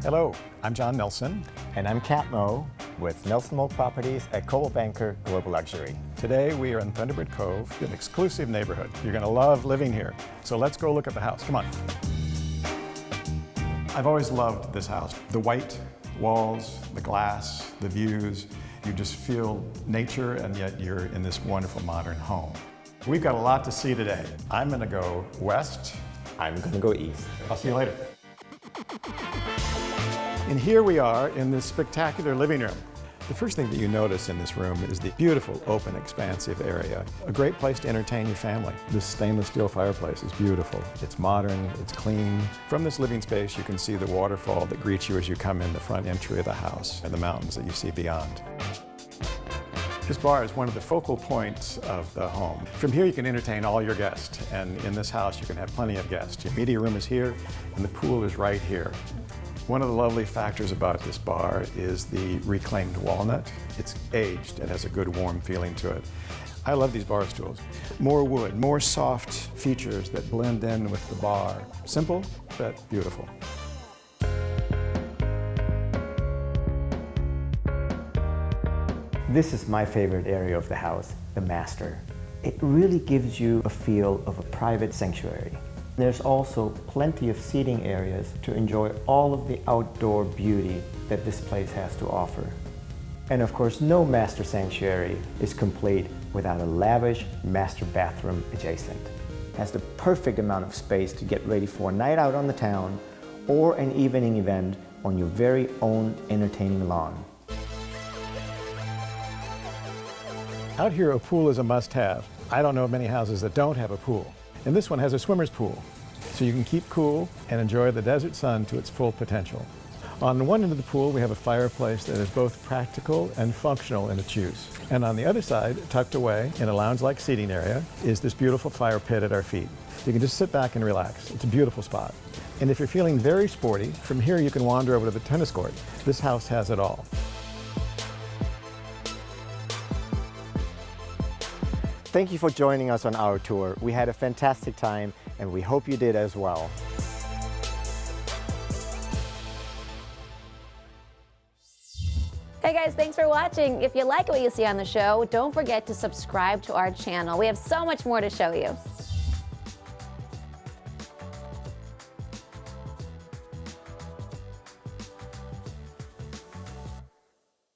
Hello, I'm John Nelson. And I'm Nelson-Moe with Nelson-Moe Properties at Coldwell Global Luxury. Today we are in Thunderbird Cove, an exclusive neighborhood. You're going to love living here. So let's go look at the house. Come on. I've always loved this house. The white walls, the glass, the views. You just feel nature, and yet you're in this wonderful modern home. We've got a lot to see today. I'm going to go west. I'm going to go east. I'll see you later. And here we are in this spectacular living room. The first thing that you notice in this room is the beautiful, open, expansive area. A great place to entertain your family. This stainless steel fireplace is beautiful. It's modern, it's clean. From this living space, you can see the waterfall that greets you as you come in the front entry of the house and the mountains that you see beyond. This bar is one of the focal points of the home. From here you can entertain all your guests, and in this house you can have plenty of guests. Your media room is here, and the pool is right here. One of the lovely factors about this bar is the reclaimed walnut. It's aged and has a good warm feeling to it. I love these bar stools. More wood, more soft features that blend in with the bar. Simple, but beautiful. This is my favorite area of the house, the master. It really gives you a feel of a private sanctuary. There's also plenty of seating areas to enjoy all of the outdoor beauty that this place has to offer. And of course, no master sanctuary is complete without a lavish master bathroom adjacent. It has the perfect amount of space to get ready for a night out on the town or an evening event on your very own entertaining lawn. Out here, a pool is a must-have. I don't know of many houses that don't have a pool. And this one has a swimmer's pool, so you can keep cool and enjoy the desert sun to its full potential. On one end of the pool, we have a fireplace that is both practical and functional in its use. And on the other side, tucked away in a lounge-like seating area, is this beautiful fire pit at our feet. You can just sit back and relax. It's a beautiful spot. And if you're feeling very sporty, from here you can wander over to the tennis court. This house has it all. Thank you for joining us on our tour. We had a fantastic time, and we hope you did as well. Hey guys, thanks for watching. If you like what you see on the show, don't forget to subscribe to our channel. We have so much more to show you.